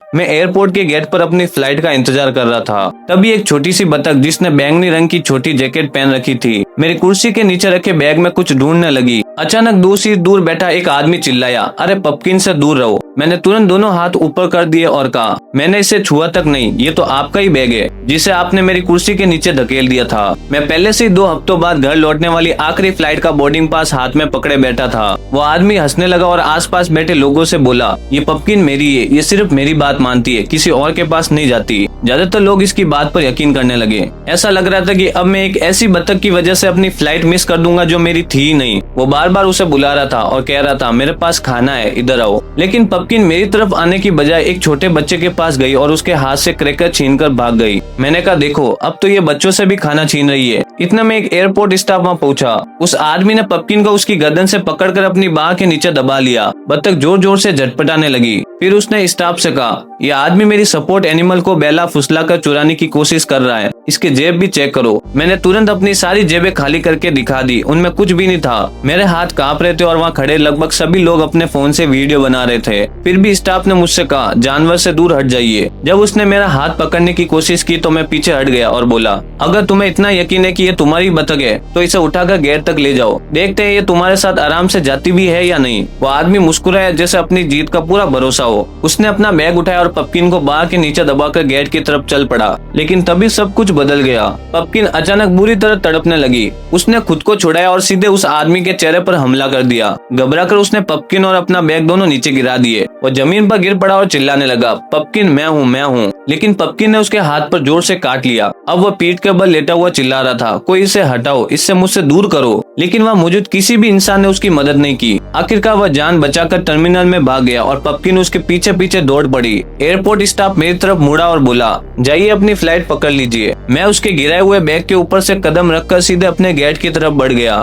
मैं एयरपोर्ट के गेट पर अपनी फ्लाइट का इंतजार कर रहा था। तभी एक छोटी सी बतख जिसने बैंगनी रंग की छोटी जैकेट पहन रखी थी मेरी कुर्सी के नीचे रखे बैग में कुछ ढूंढने लगी। अचानक 2 सीट दूर बैठा एक आदमी चिल्लाया, अरे पपकिन से दूर रहो। मैंने तुरंत दोनों हाथ ऊपर कर दिए और कहा, मैंने इसे छुआ तक नहीं, ये तो आपका ही बैग है जिसे आपने मेरी कुर्सी के नीचे धकेल दिया था। मैं पहले से ही 2 हफ्तों बाद घर लौटने वाली आखिरी फ्लाइट का बोर्डिंग पास हाथ में पकड़े बैठा था। वो आदमी हंसने लगा और आसपास बैठे लोगों से बोला, ये पपकिन मेरी है, ये सिर्फ मेरी बात मानती है, किसी और के पास नहीं जाती। ज्यादातर लोग इसकी बात पर यकीन करने लगे। ऐसा लग रहा था कि अब मैं एक ऐसी बतख की वजह से अपनी फ्लाइट मिस कर दूंगा जो मेरी थी ही नहीं। वो बार बार उसे बुला रहा था और कह रहा था, मेरे पास खाना है, इधर आओ। लेकिन पपकिन मेरी तरफ आने की बजाय एक छोटे बच्चे के पास गई और उसके हाथ से क्रैकर छीनकर भाग गई। मैंने कहा, देखो अब तो ये बच्चों से भी खाना छीन रही है। इतना में एक एयरपोर्ट स्टाफ वहाँ पहुंचा। उस आदमी ने पपकिन को उसकी गर्दन से पकड़कर अपनी बाह के नीचे दबा लिया। बतख जोर जोर से झटपटाने लगी। फिर उसने स्टाफ से कहा, यह आदमी मेरी सपोर्ट एनिमल को बेला फुसला कर चुराने की कोशिश कर रहा है, इसके जेब भी चेक करो। मैंने तुरंत अपनी सारी जेबें खाली करके दिखा दी, उनमें कुछ भी नहीं था। मेरे हाथ कांप रहे थे और वहाँ खड़े लगभग सभी लोग अपने फोन से वीडियो बना रहे थे। फिर भी स्टाफ ने मुझसे कहा, जानवर से दूर हट जाइए। जब उसने मेरा हाथ पकड़ने की कोशिश की तो मैं पीछे हट गया और बोला, अगर तुम्हें इतना यकीन है कि ये तुम्हारी बतख है तो इसे उठाकर गेट तक ले जाओ, देखते हैं ये तुम्हारे साथ आराम से जाती भी है या नहीं। वो आदमी मुस्कुराया जैसे अपनी जीत का पूरा भरोसा हो। उसने अपना बैग उठाया और पपकिन को बाह के नीचे दबाकर गेट की तरफ चल पड़ा। लेकिन तभी सब कुछ बदल गया। पपकिन अचानक बुरी तरह तड़पने लगी। उसने खुद को छुड़ाया और सीधे उस आदमी के चेहरे पर हमला कर दिया। घबराकर उसने पपकिन और अपना बैग दोनों नीचे गिरा दिए। वो जमीन पर गिर पड़ा और चिल्लाने लगा, पपकिन मैं हूँ, मैं हूँ। लेकिन पपकिन ने उसके हाथ पर जोर से काट लिया। अब वह पीठ के बल लेटा हुआ चिल्ला रहा था, कोई इसे हटाओ, इससे मुझसे दूर करो। लेकिन वह मौजूद किसी भी इंसान ने उसकी मदद नहीं की। आखिरकार वह जान बचाकर टर्मिनल में भाग गया और पपकिन उसके पीछे पीछे दौड़ पड़ी। एयरपोर्ट स्टाफ मेरी तरफ मुड़ा और बोला, जाइए अपनी फ्लाइट पकड़ लीजिए। मैं उसके गिराए हुए बैग के ऊपर से कदम रखकर सीधे अपने गेट की तरफ बढ़ गया।